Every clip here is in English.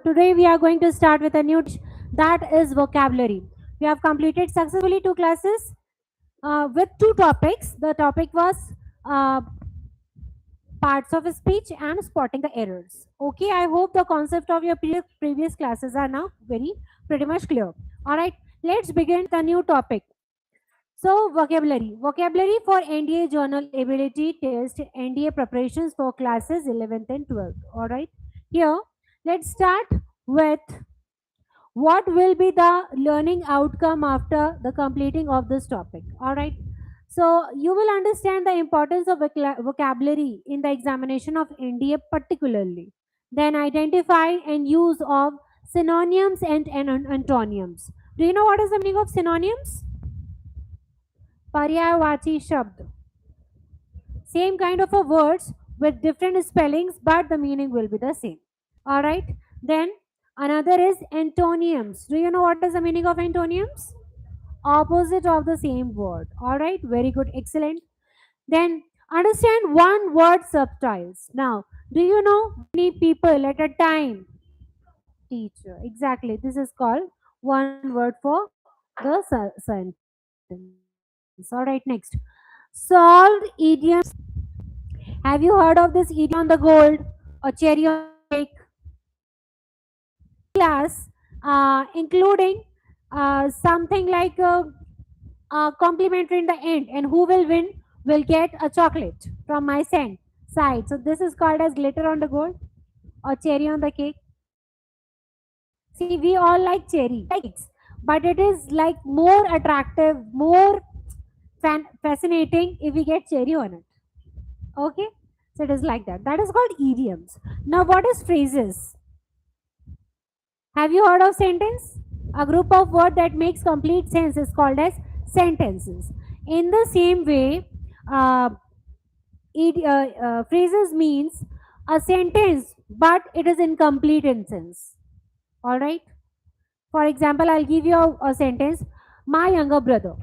Today we are going to start with a new that is vocabulary. We have completed successfully 2 classes with 2 topics. The topic was uh, parts of speech and spotting the errors. Okay, I hope the concept of your previous classes are now very pretty much clear. All right, let's begin the new topic. So, vocabulary. Vocabulary for NDA Journal Ability Test, NDA preparations for classes 11th and 12th. All right. Here, let's start with what will be the learning outcome after the completing of this topic. All right. So, you will understand the importance of vocabulary in the examination of NDA particularly. Then, identify and use of synonyms and antonyms. Do you know what is the meaning of synonyms? पर्यायवाची शब्द, same kind of a words with different spellings but the meaning will be the same. All right, then another is antonyms. Do you know what is the meaning of antonyms? Opposite of the same word. All right, very good, excellent. Then understand one word subtitles. Now, do you know many people at a time? Teacher, exactly, this is called one word for the sentence. All right, next, solved idioms. Have you heard of this idiom on the gold or cherry on the cake? Class, including something like complimentary in the end, and who will win will get a chocolate from my side. So this is called as glitter on the gold or cherry on the cake. See, we all like cherry cakes, but it is like more attractive, more fascinating if we get cherry on it. Okay, so it is like that. That is called idioms. Now, what is phrases? Have you heard of sentence? A group of words that makes complete sense is called as sentences. In the same way, phrases means a sentence, but it is incomplete in sense. All right. For example, I'll give you a sentence. My younger brother.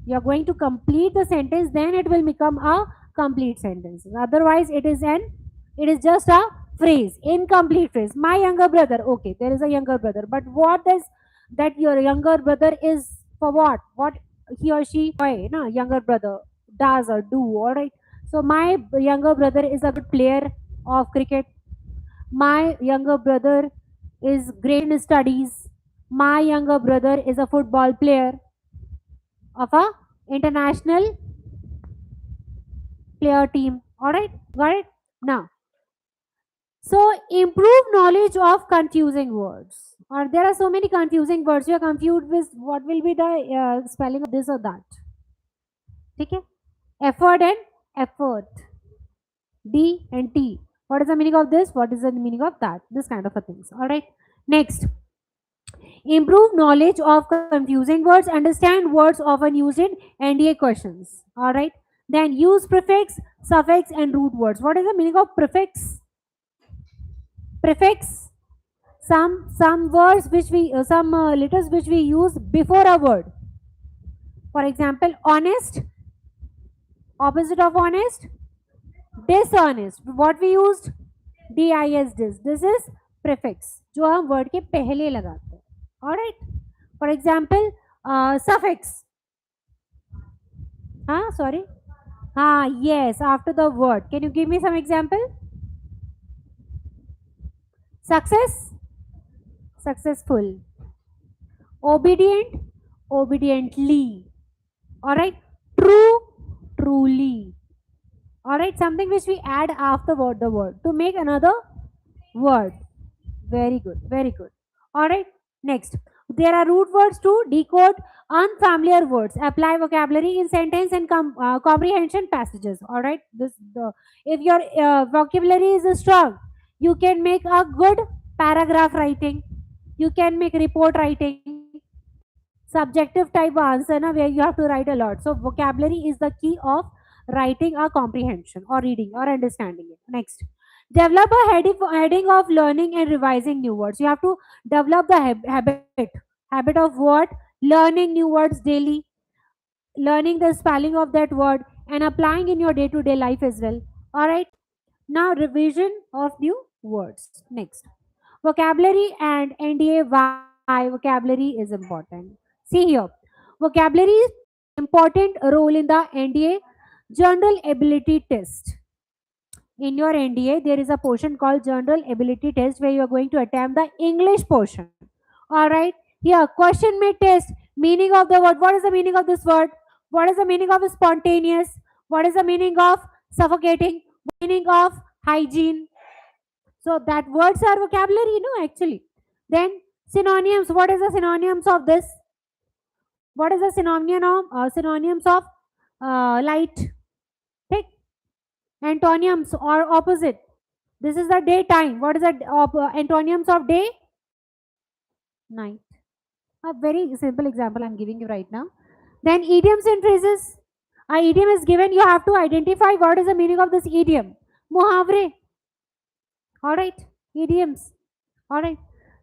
You are going to complete the sentence, then it will become a complete sentence. Otherwise, it is just a phrase, incomplete phrase. My younger brother. Okay, there is a younger brother, but what is that your younger brother is for what? What he or she, younger brother does or do. All right. So my younger brother is a good player of cricket. My younger brother is great in studies. My younger brother is a football player of a international player team. All right, got it? Now, so improve knowledge of confusing words. Or there are so many confusing words. You are confused with what will be the spelling of this or that. Okay? Effort and effort. D and T. What is the meaning of this? What is the meaning of that? This kind of a things. All right. Next. Improve knowledge of confusing words. Understand words often used in NDA questions. All right. Then use prefix, suffix, and root words. What is the meaning of prefix? Prefix. Some words which we some letters which we use before a word. For example, honest. Opposite of honest, dishonest. What we used? dis. This is prefix जो हम word के पहले लगाते हैं. All right. For example, suffix. Sorry. Yes, after the word. Can you give me some example? Success, successful. Obedient, obediently. All right. True, truly. All right. Something which we add after the word to make another word. Very good. Very good. All right. Next, there are root words to decode unfamiliar words. Apply vocabulary in sentence and comprehension passages. All right. If your vocabulary is strong, you can make a good paragraph writing. You can make report writing. Subjective type answer where you have to write a lot. So vocabulary is the key of writing a comprehension or reading or understanding it. Next. Develop a heading of learning and revising new words. You have to develop the habit of what? Learning new words daily, learning the spelling of that word and applying in your day-to-day life as well. All right. Now revision of new words. Next. Vocabulary and NDA, why vocabulary is important. See here, vocabulary is important role in the NDA General Ability Test. In your NDA, there is a portion called General Ability Test where you are going to attempt the English portion. All right. Here, question may test meaning of the word. What is the meaning of this word? What is the meaning of spontaneous? What is the meaning of suffocating? Meaning of hygiene? So that words are vocabulary, actually. Then synonyms. What is the synonyms of this? What is the synonyms of light? Take antonyms or opposite. This is the daytime. What is the antonyms of day? Night. A very simple example I'm giving you right now. Then idioms and phrases. A idiom is given. You have to identify what is the meaning of this idiom. Muhavre. All right. Idioms. All right.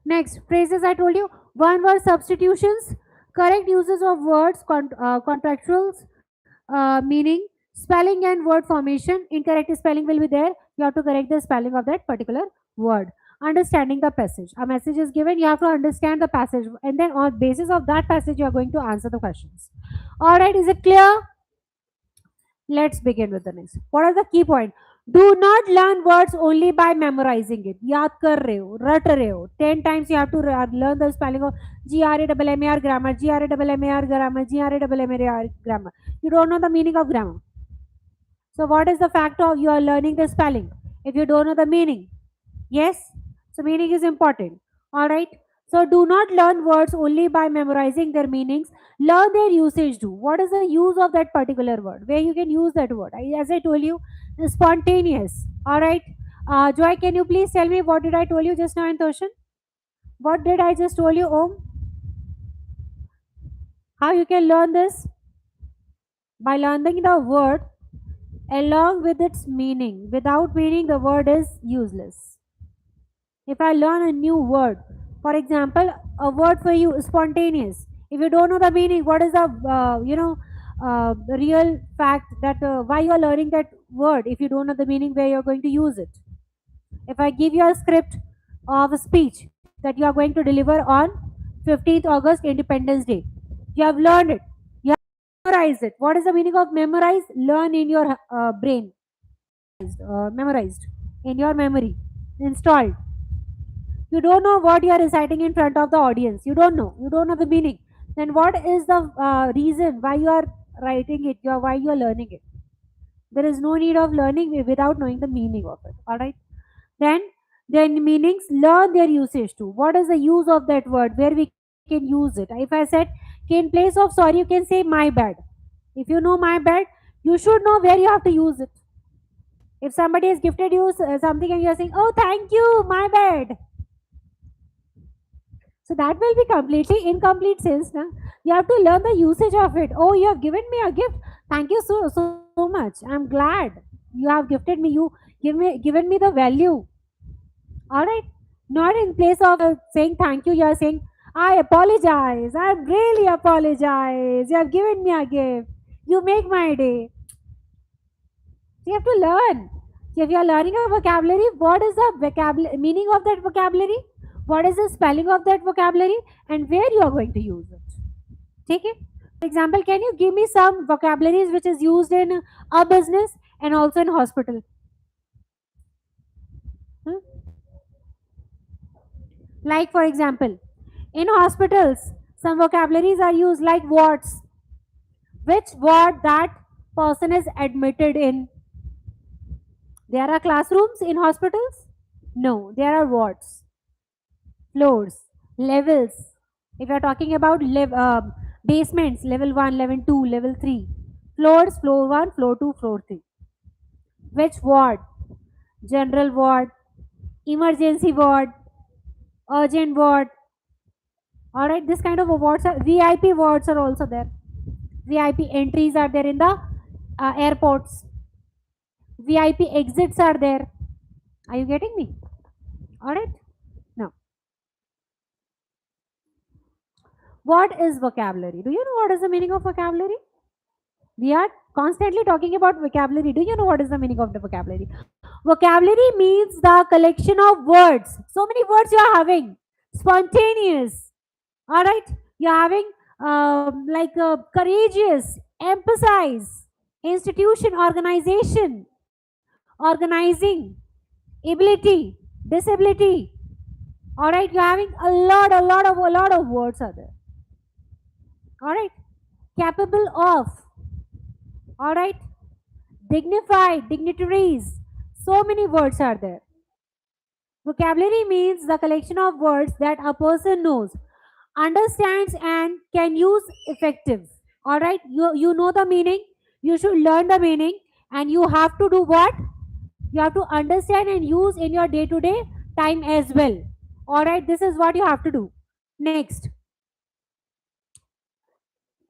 Next, phrases I told you. One word substitutions. Correct uses of words, contractuals, meaning, spelling and word formation. Incorrect spelling will be there. You have to correct the spelling of that particular word. Understanding the passage. A message is given. You have to understand the passage. And then on basis of that passage, you are going to answer the questions. All right. Is it clear? Let's begin with the next. What are the key points? Do not learn words only by memorizing it. याद कर रहे हो, रट रहे हो. 10 times you have to learn the spelling of GRAMMAR grammar, GRAMMAR grammar, GRAMMAR grammar. You don't know the meaning of grammar. So what is the fact of you are learning the spelling if you don't know the meaning? Yes. So meaning is important. All right. So do not learn words only by memorizing their meanings. Learn their usage too. What is the use of that particular word? Where you can use that word? As I told you, spontaneous. All right. Joy, can you please tell me what did I told you just now in Toshan? What did I just told you, Om? How you can learn this? By learning the word along with its meaning. Without meaning, the word is useless. If I learn a new word, for example, a word for you is spontaneous. If you don't know the meaning, what is the the real fact that why you are learning that word? If you don't know the meaning, where you are going to use it? If I give you a script of a speech that you are going to deliver on 15th August, Independence Day, you have learned it. You have memorized it. What is the meaning of memorize? Learn in your brain, memorized in your memory, installed. You don't know what you are reciting in front of the audience. You don't know. You don't know the meaning. Then what is the reason why you are writing it? Why you are learning it? There is no need of learning without knowing the meaning of it. All right. Then meanings, learn their usage too. What is the use of that word? Where we can use it? If I said, in place of sorry, you can say my bad. If you know my bad, you should know where you have to use it. If somebody has gifted you something and you are saying, oh, thank you, my bad. So that will be completely incomplete sense. Na? You have to learn the usage of it. Oh, you have given me a gift. Thank you so much. I'm glad you have gifted me. You given me the value. All right. Not in place of saying thank you. You are saying I apologize. I really apologize. You have given me a gift. You make my day. You have to learn. If you are learning a vocabulary, what is the meaning of that vocabulary? What is the spelling of that vocabulary and where you are going to use it? Take it. For example, can you give me some vocabularies which is used in a business and also in hospital? Like for example, in hospitals, some vocabularies are used like wards. Which ward that person is admitted in? There are classrooms in hospitals? No, there are wards. Floors, levels. If you are talking about basements, level 1, level 2, level 3. Floors, floor 1, floor 2, floor 3. Which ward? General ward, emergency ward, urgent ward. Alright, this kind of wards are VIP wards are also there. VIP entries are there in the airports. VIP exits are there. Are you getting me? Alright. Now, what is vocabulary? Do you know what is the meaning of vocabulary? We are constantly talking about vocabulary. Do you know what is the meaning of the vocabulary? Vocabulary means the collection of words. So many words you are having. Spontaneous. All right. You are having like courageous, emphasize, institution, organization, organizing, ability, disability. All right. You are having a lot of words are there. All right. Capable of. All right. Dignified, dignitaries. So many words are there. Vocabulary means the collection of words that a person knows, understands, and can use effective. All right, you know the meaning. You should learn the meaning, and you have to do what? You have to understand and use in your day-to-day time as well. All right, this is what you have to do. Next,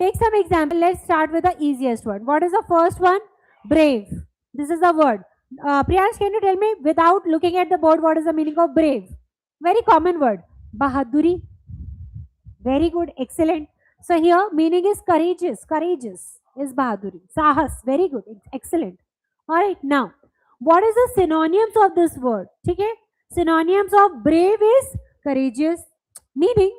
take some example. Let's start with the easiest one. What is the first one? Brave. This is the word. Priyansh, can you tell me without looking at the board what is the meaning of brave? Very common word. Bahaduri. Very good. Excellent. So here meaning is courageous. Courageous is bahaduri. Sahas. Very good. Excellent. All right. Now, what is the synonyms of this word? Okay. Synonyms of brave is courageous. Meaning,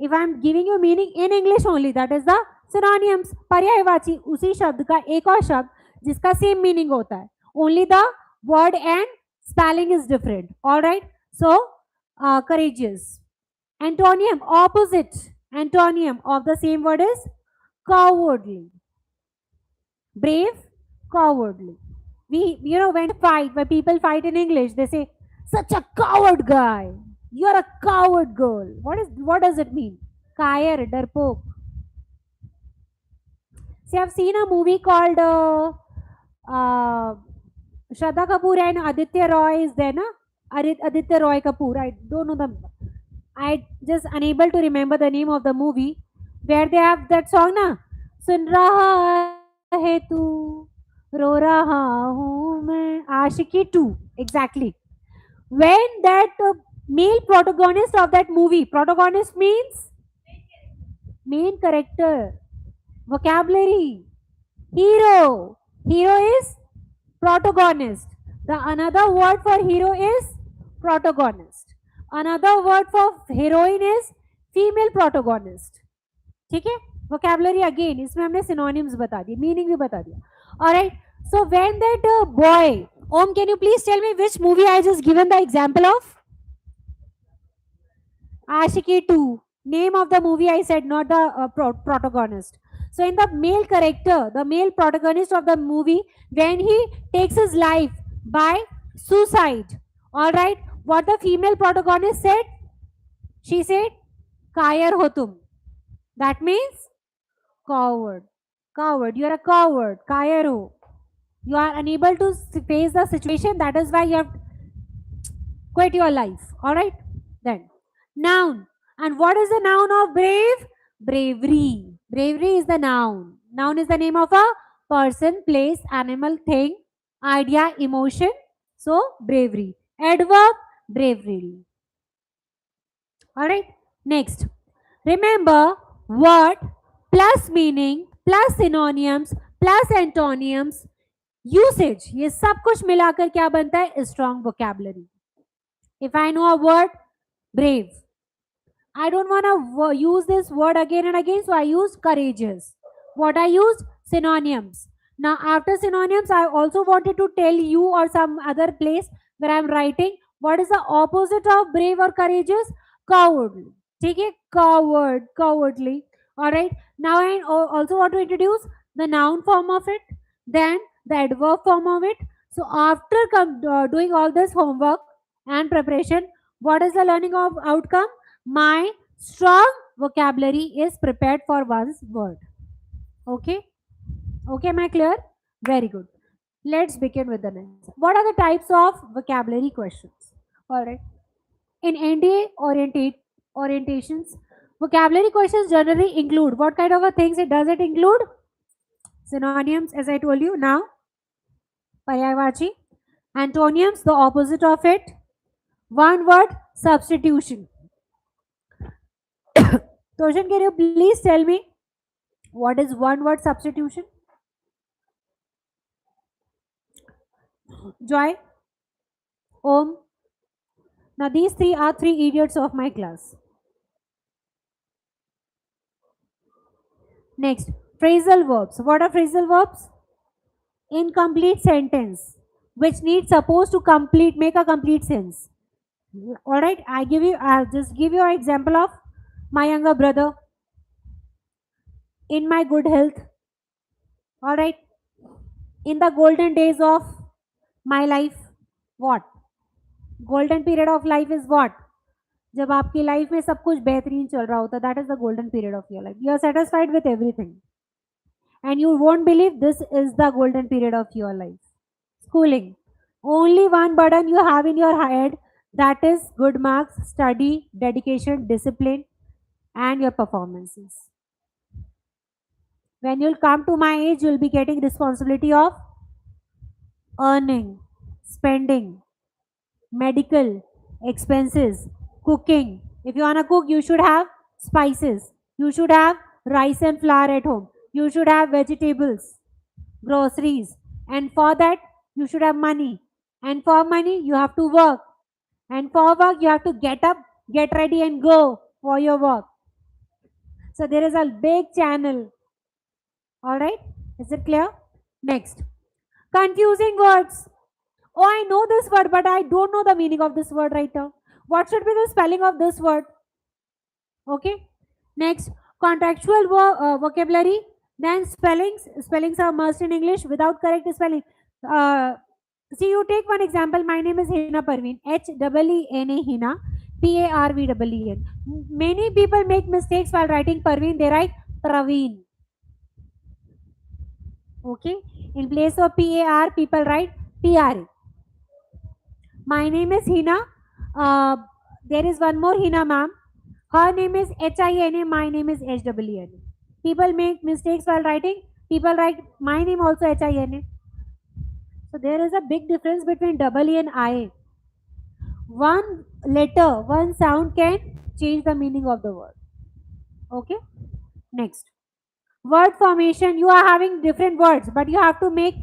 if I am giving you meaning in English only, that is the synonyms. पर्यायवाची उसी शब्द का एक और शब्द जिसका same meaning होता है. Only the word and spelling is different. All right. So, courageous. Antonym, opposite. Antonym of the same word is cowardly. Brave, cowardly. When people fight in English, they say, such a coward guy. You're a coward girl. What does it mean? Kayar, darpok. See, I've seen a movie called Shraddha Kapoor and Aditya Roy is there, na? Aditya Roy Kapoor. I don't know I just unable to remember the name of the movie where they have that song, na? Sun raha hai tu, ro raha hu main. Ashiki 2. Exactly. When that male protagonist of that movie, protagonist means main character, vocabulary, hero. Hero is protagonist. The another word for hero is protagonist. Another word for heroine is female protagonist. ठीक है? Vocabulary again. इसमें हमने synonyms बता दिए, meaning भी बता दिया. All right. So when that boy, Om, can you please tell me which movie I just given the example of? Ashiki 2. Name of the movie I said, not the protagonist. So in the male character, the male protagonist of the movie, when he takes his life by suicide, all right, what the female protagonist said? She said, Kayar ho tum. That means coward. Coward. You are a coward. Kayar ho. You are unable to face the situation. That is why you have quit your life. All right. Then noun. And what is the noun of brave? Bravery. Bravery is the noun. Noun is the name of a person, place, animal, thing, idea, emotion. So bravery. Adverb, bravery. All right. Next. Remember, word plus meaning plus synonyms plus antonyms usage. ये सब कुछ मिलाकर क्या बनता है? Strong vocabulary. If I know a word, brave, I don't want to use this word again and again, so I use courageous. What I use? Synonyms. Now, after synonyms, I also wanted to tell you or some other place where I am writing what is the opposite of brave or courageous? Cowardly. Take it? Coward, cowardly. All right. Now, I also want to introduce the noun form of it, then the adverb form of it. So, after doing all this homework and preparation, what is the learning of outcome? My strong vocabulary is prepared for one's word. Okay? Okay, am I clear? Very good. Let's begin with the next. What are the types of vocabulary questions? All right. In NDA orientations, vocabulary questions generally include what kind of things does it include? Synonyms, as I told you now. Paryayvachi. Antonyms, the opposite of it. One word, substitution. Toshan, can you please tell me what is one word substitution? Joy? Om. Now these three are three idiots of my class. Next, phrasal verbs. What are phrasal verbs? Incomplete sentence which needs supposed to complete make a complete sense. All right, I'll just give you an example of my younger brother. In my good health. All right, in the golden days of my life. What? Golden period of life is what? जब आपकी life में सब कुछ बेहतरीन चल रहा होता, that is the golden period of your life. You are satisfied with everything. And you won't believe this is the golden period of your life. Schooling. Only one burden you have in your head, that is good marks, study, dedication, discipline, and your performances. When you'll come to my age, you'll be getting responsibility of earning, spending, medical expenses, cooking. If you want to cook, you should have spices. You should have rice and flour at home. You should have vegetables, groceries. And for that, you should have money. And for money, you have to work. And for work, you have to get up, get ready, and go for your work. So there is a big channel. All right? Is it clear? Next. Confusing words. Oh, I know this word, but I don't know the meaning of this word right now. What should be the spelling of this word? Okay. Next, contractual vocabulary. Then spellings. Spellings are must in English without correct spelling. See, you take one example. My name is Heena Parveen. H-E-E-N-A Heena. P-A-R-V-E-E-N. Many people make mistakes while writing Parveen. They write Praveen. Okay. In place of P-A-R, people write P-R-A. My name is Heena. There is one more Heena Ma'am. Her name is H-I-N-A. My name is H-E-E-N-A. People make mistakes while writing. People write my name also H-I-N-A. So there is a big difference between double E and I. One letter, one sound can change the meaning of the word. Okay. Next. Word formation. You are having different words, but you have to make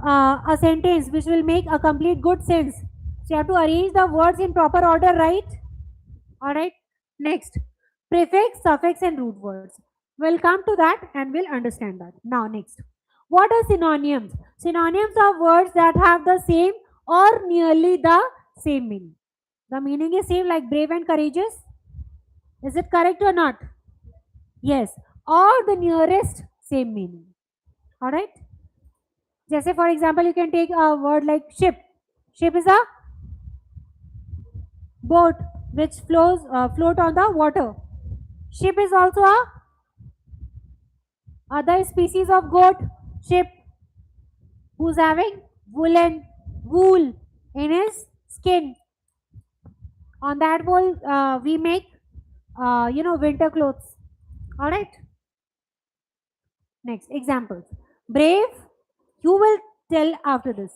a sentence which will make a complete good sense. So you have to arrange the words in proper order, right? All right. Next, prefix, suffix, and root words. We'll come to that and we'll understand that. Now, next, what are synonyms? Synonyms are words that have the same or nearly the same meaning. The meaning is same, like brave and courageous. Is it correct or not? Yes, or the nearest same meaning. All right. Just say, for example, you can take a word like ship. Ship is a boat which float on the water. Ship is also a other species of goat, sheep, who's having wool in his skin. On that wool, we make winter clothes. All right. Next examples. Brave. You will tell after this.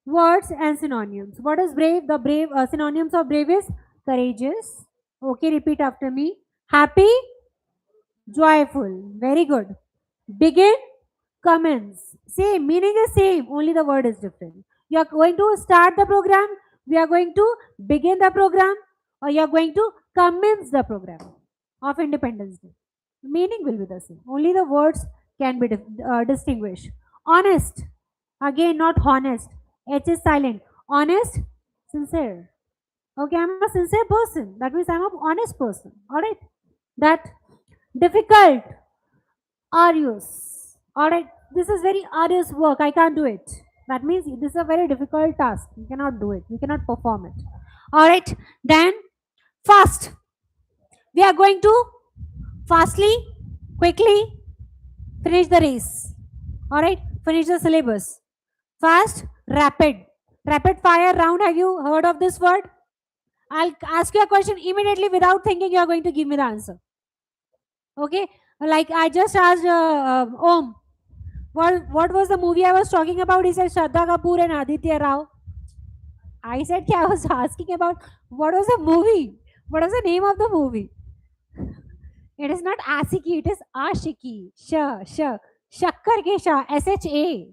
Words and synonyms. What is brave? The brave synonyms of brave is courageous. Okay, repeat after me. Happy, joyful. Very good. Begin, commence. Same, meaning is same, only the word is different. You are going to start the program, we are going to begin the program, or you are going to commence the program of Independence Day. Meaning will be the same. Only the words can be distinguished. Honest. Again, not honest. H is silent. Honest, sincere. Okay, I'm a sincere person. That means I'm an honest person. Alright. That difficult. Arduous. Alright. This is very arduous work. I can't do it. That means this is a very difficult task. You cannot do it. You cannot perform it. Alright. Then fast. We are going to fastly, quickly finish the race. Alright. Finish the syllabus. Fast, rapid. Rapid fire round. Have you heard of this word? I'll ask you a question immediately without thinking you are going to give me the answer. Okay. Like I just asked Om. What was the movie I was talking about? He said Shraddha Kapoor and Aditya Rao. I said I was asking about what was the movie? What was the name of the movie? It is not Asiki, it is Ashiki. Shakkar ke Shah. S-H-A.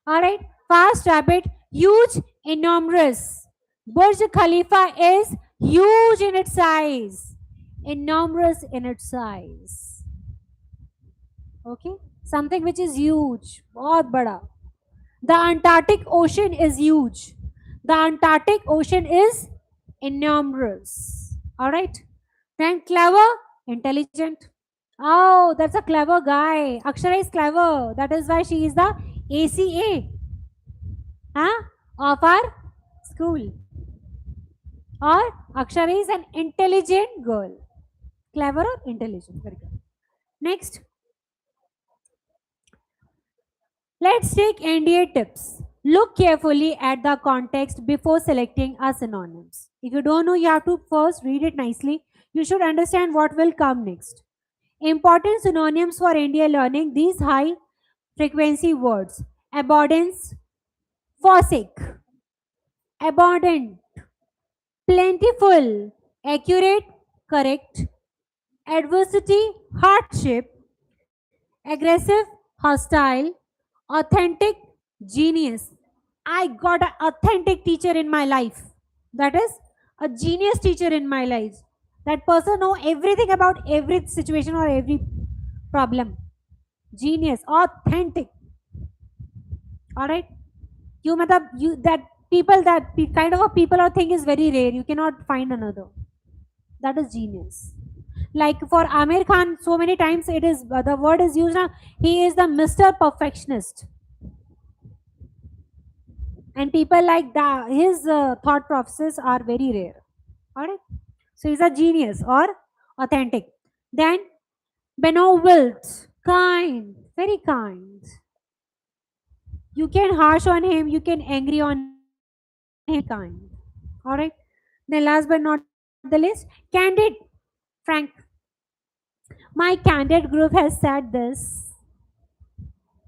Alright. Fast, rapid, huge, enormous. Burj Khalifa is huge in its size, enormous in its size. Okay, something which is huge, बहुत बड़ा. The Antarctic Ocean is huge. The Antarctic Ocean is enormous. All right. Then clever, intelligent. Oh, that's a clever guy. Akshara is clever. That is why she is the ACA, huh, of our school. Or Akshara is an intelligent girl. Clever or intelligent. Very good. Next, let's take NDA tips. Look carefully at the context before selecting a synonyms. If you don't know, you have to first read it nicely. You should understand what will come next. Important synonyms for NDA learning, these high frequency words. Abundance, forsake, abundant, plentiful, accurate, correct, adversity, hardship, aggressive, hostile, authentic, genius. I got an authentic teacher in my life. That is a genius teacher in my life. That person know everything about every situation or every problem. Genius, authentic. All right. You that people that kind of a people or thing is very rare. You cannot find another. That is genius. Like for Amir Khan, so many times it is the word is used now. He is the Mr. Perfectionist, and people like that. His thought processes are very rare. All right, so he's a genius or authentic. Then benevolent, kind, very kind. You can harsh on him, you can angry on him, kind. All right. Then last but not the least, candid, frank. My candid group has said this.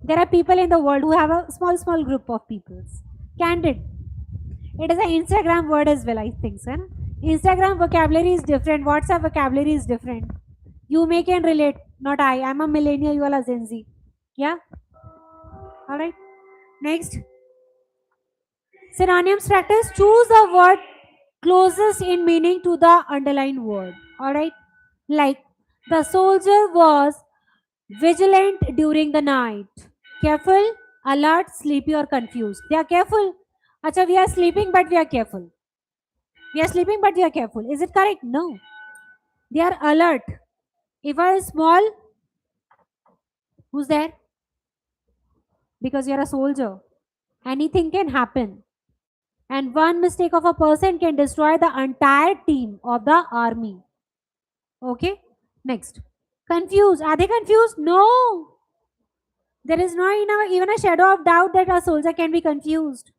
There are people in the world who have a small group of people. Candid. It is an Instagram word as well, I think so. Instagram vocabulary is different. WhatsApp vocabulary is different. You may can relate. Not I. I'm a millennial. You are a Gen Z. Yeah. All right. Next. Synonyms practice. Choose a word closest in meaning to the underlined word. All right. Like the soldier was vigilant during the night. Careful, alert, sleepy, or confused. They are careful. Acha, we are sleeping, but we are careful. We are sleeping, but we are careful. Is it correct? No. They are alert. If I am small, who's there? Because you are a soldier. Anything can happen. And one mistake of a person can destroy the entire team of the army. Okay? Next. Confused. Are they confused? No. There is no even a shadow of doubt that a soldier can be confused.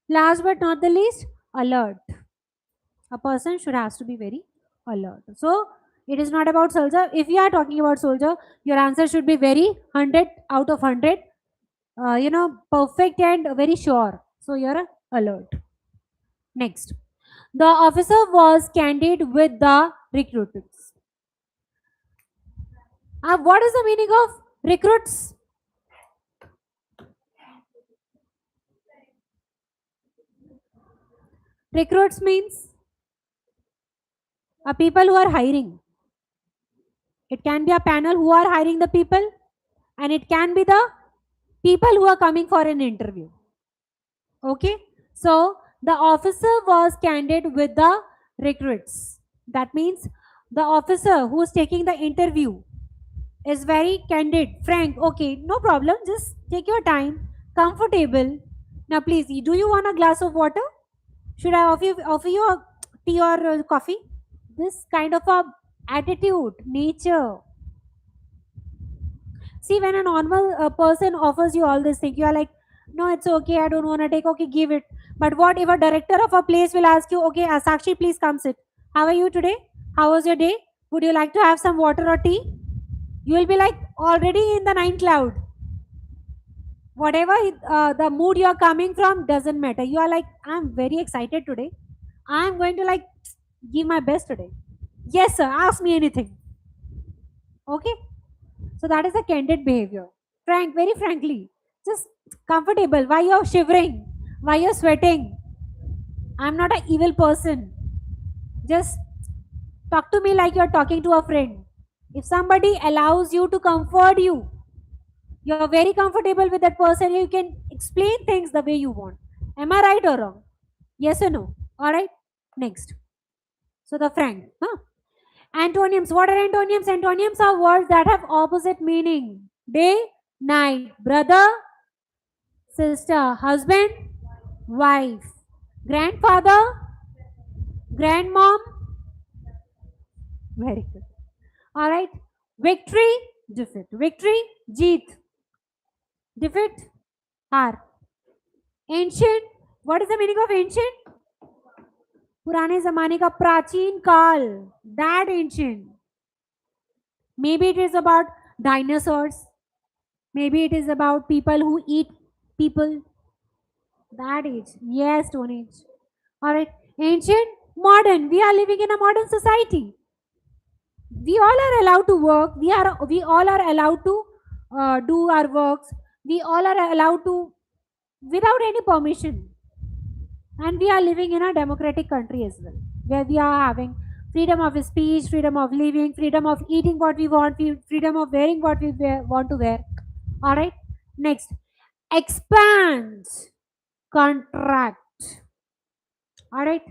Last but not the least, alert. A person should has to be very alert. So it is not about soldier. If you are talking about soldier, your answer should be very 100 out of 100. Perfect and very sure. So you're alert. Next, the officer was candid with the recruits. What is the meaning of recruits? Recruits means people who are hiring. It can be a panel who are hiring the people, and it can be the people who are coming for an interview. Okay, so the officer was candid with the recruits. That means the officer who is taking the interview is very candid, frank. Okay, no problem. Just take your time, comfortable. Now, please, do you want a glass of water? Should I offer you a tea or coffee? This kind of a attitude, nature. See, when a normal person offers you all this thing, you are like, no, it's okay. I don't want to take. Okay, give it. But what if a director of a place will ask you, okay, Sakshi, please come sit. How are you today? How was your day? Would you like to have some water or tea? You will be like already in the ninth cloud. Whatever the mood you are coming from doesn't matter. You are like, I'm very excited today. I'm going to like give my best today. Yes, sir. Ask me anything. Okay. So that is a candid behavior. Frank, very frankly. Just comfortable. Why you're shivering? Why you're sweating? I'm not an evil person. Just talk to me like you're talking to a friend. If somebody allows you to comfort you, you're very comfortable with that person, you can explain things the way you want. Am I right or wrong? Yes or no? All right. Next. So the friend. Huh? Antonyms. What are antonyms? Antonyms are words that have opposite meaning. Day, night, brother, sister, husband, wife, grandfather, grandmom. Very good. All right. Victory, defeat. Victory, jeet. Defeat, har. Ancient. What is the meaning of ancient? पुराने जमाने का प्राचीन काल. That ancient. Maybe it is about dinosaurs. Maybe it is about people who eat people. That age. Yes, Stone Age. Alright. Ancient, modern. We are living in a modern society. We all are allowed to work. We all are allowed to do our works. We all are allowed to without any permission. And we are living in a democratic country as well, where we are having freedom of speech, freedom of living, freedom of eating what we want, freedom of wearing what we want to wear. All right. Next, expand, contract. All right.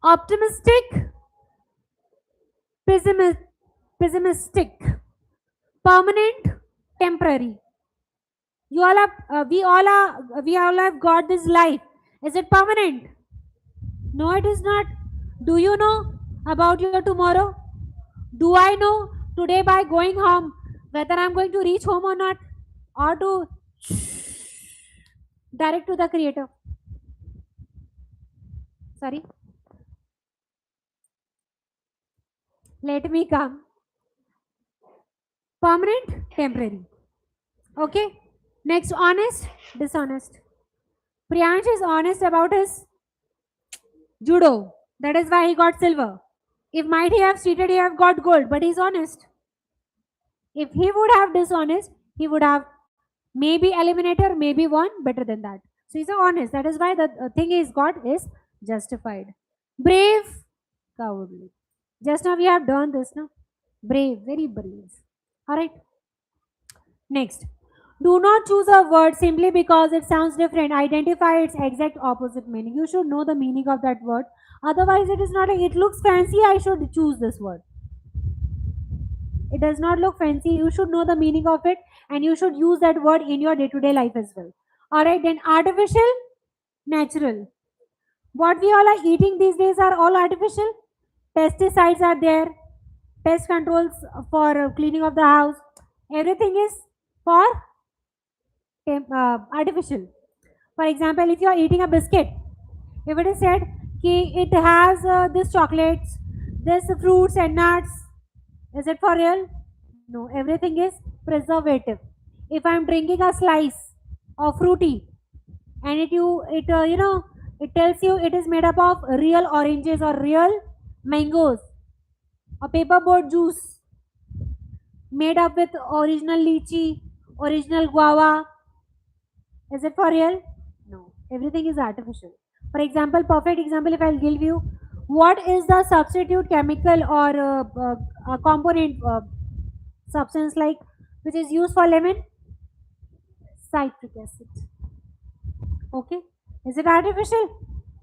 Optimistic, pessimistic, permanent, temporary. You all have, we all have got this life. Is it permanent? No, it is not. Do you know about your tomorrow? Do I know today by going home whether I'm going to reach home or not? Or to direct to the creator? Sorry. Let me come. Permanent, temporary. Okay. Next, honest, dishonest. Priyansh is honest about his judo. That is why he got silver. If might he have cheated, he have got gold, but he's honest. If he would have dishonest, he would have maybe eliminator, maybe won better than that. So he's honest. That is why the thing he's got is justified. Brave, cowardly. Just now we have done this now. Brave, very brave. Alright. Next. Do not choose a word simply because it sounds different. Identify its exact opposite meaning. You should know the meaning of that word. Otherwise, it is not it looks fancy, I should choose this word. It does not look fancy. You should know the meaning of it and you should use that word in your day-to-day life as well. Alright, then artificial, natural. What we all are eating these days are all artificial. Pesticides are there. Pest controls for cleaning of the house. Everything is for artificial. For example, if you are eating a biscuit, if it is said it has this chocolates, this fruits and nuts, is it for real? No, everything is preservative. If I am drinking a slice of fruity and it tells you it is made up of real oranges or real mangoes, a paperboard juice made up with original lychee, original guava, is it for real? No, everything is artificial. For example, perfect example, if I'll give you, what is the substitute chemical or component substance like which is used for lemon? Citric acid. Okay, is it artificial?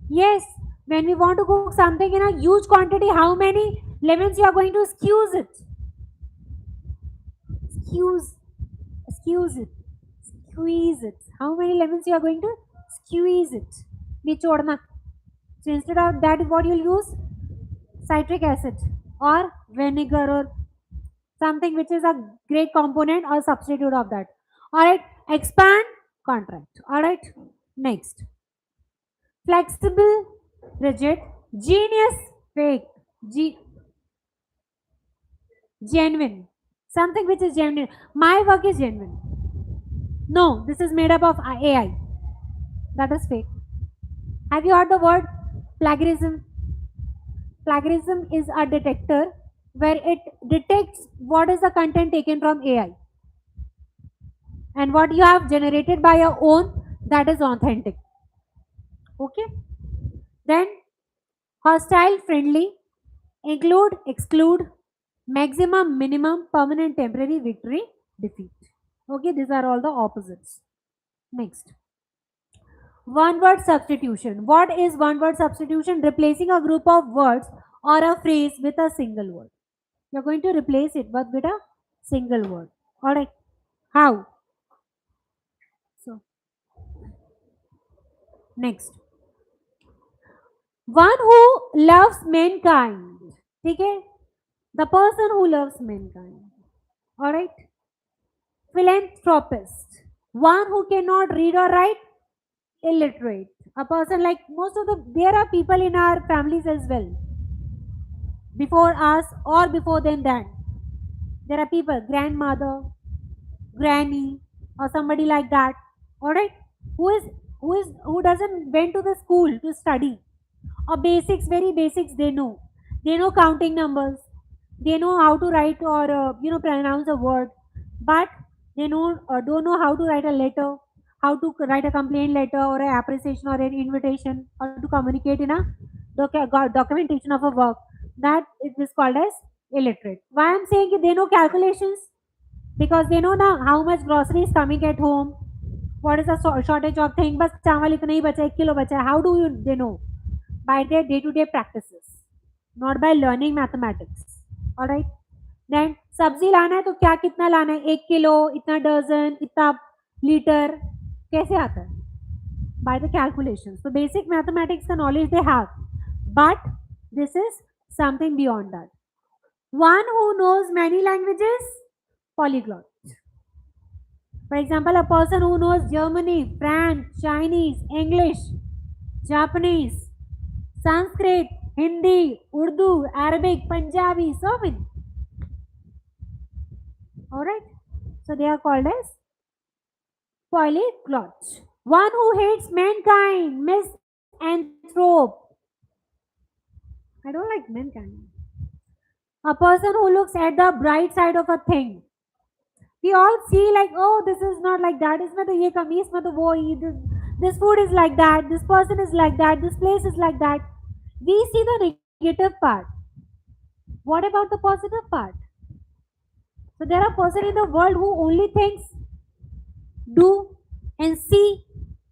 Yes. When we want to cook something in a huge quantity, how many lemons you are going to squeeze it? Squeeze it. Squeeze it. How many lemons you are going to squeeze it? Nichodna. So instead of that, what you'll use? Citric acid or vinegar or something which is a great component or substitute of that. Alright, expand, contract. Alright, next. Flexible, rigid, genius, fake, genuine. Something which is genuine. My work is genuine. No, this is made up of AI. That is fake. Have you heard the word plagiarism? Plagiarism is a detector where it detects what is the content taken from AI. And what you have generated by your own, that is authentic. Okay? Then hostile, friendly, include, exclude, maximum, minimum, permanent, temporary, victory, defeat. Okay, these are all the opposites. Next, one word substitution. What is one word substitution? Replacing a group of words or a phrase with a single word. You're going to replace it but with a single word. Alright. How? So, next. One who loves mankind. Okay? The person who loves mankind. Alright? Philanthropist. One who cannot read or write. Illiterate. A person like most of there are people in our families as well. Before us or before them that. There are people, grandmother, granny, or somebody like that. Alright? Who doesn't went to the school to study. Or basics, very basics they know. They know counting numbers. They know how to write or pronounce a word, but they don't know how to write a letter, how to write a complaint letter or an appreciation or an invitation, or to communicate in a documentation of a work. That it is called as illiterate. Why I'm saying they know calculations? Because they know now how much grocery is coming at home, what is the shortage of thing, बस चावल इतना ही बचा 1 kilo बचा है. How do they know? By their day-to-day practices, not by learning mathematics. All right. Then सब्जी लाना है तो क्या कितना लाना है, 1 किलो, इतना डजन, इतना लीटर, कैसे आता है? By the calculations. So basic mathematics का knowledge they have, but this is something beyond that. One who knows many languages, polyglot. For example, a person who knows Germany, French, Chinese, English, Japanese, Sanskrit, Hindi, Urdu, Arabic, Punjabi, so many. Alright? So they are called as polyglot. One who hates mankind, misanthrope. I don't like mankind. A person who looks at the bright side of a thing. We all see like, oh, this is not like that. Isme to ye kami, isme to wo, this food is like that, this person is like that, this place is like that. We see the negative part. What about the positive part? So there are persons in the world who only thinks, do and see,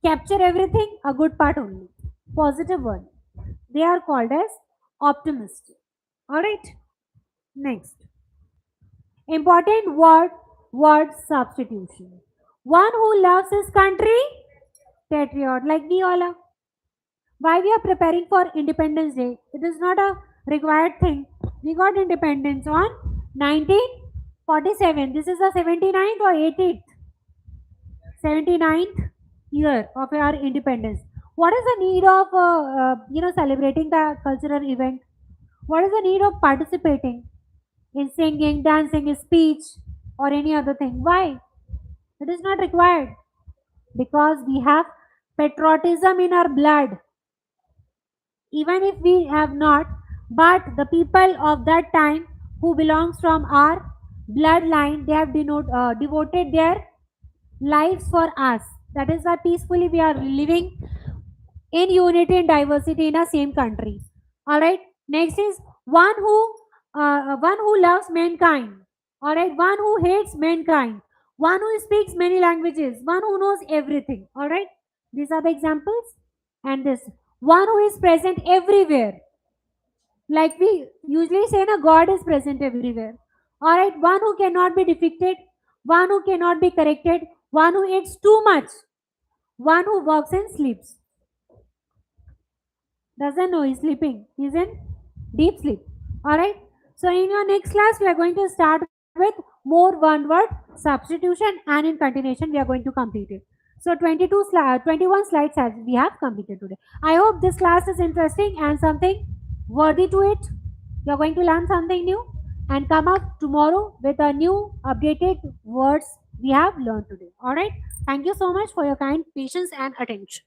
capture everything, a good part only. Positive one. They are called as optimistic. Alright. Next. Important word substitution. One who loves his country, patriot, like we all are. Why we are preparing for Independence Day? It is not a required thing. We got independence on 1947. This is the 79th or 80th? 79th year of our independence. What is the need of celebrating the cultural event? What is the need of participating in singing, dancing, speech, or any other thing? Why? It is not required because we have patriotism in our blood. Even if we have not, but the people of that time who belongs from our bloodline, they have devoted their lives for us. That is why peacefully we are living in unity and diversity in a same country. All right. Next is one who loves mankind. All right. One who hates mankind. One who speaks many languages. One who knows everything. All right. These are the examples. And this one who is present everywhere. Like we usually say, na, God is present everywhere. All right. One who cannot be defeated. One who cannot be corrected. One who eats too much. One who walks and sleeps. Doesn't know he's sleeping. He's in deep sleep. Alright. So in your next class, we are going to start with more one word substitution, and in continuation, we are going to complete it. So 21 slides as we have completed today. I hope this class is interesting and something worthy to it. You are going to learn something new and come up tomorrow with a new updated words we have learned today. Alright. Thank you so much for your kind patience and attention.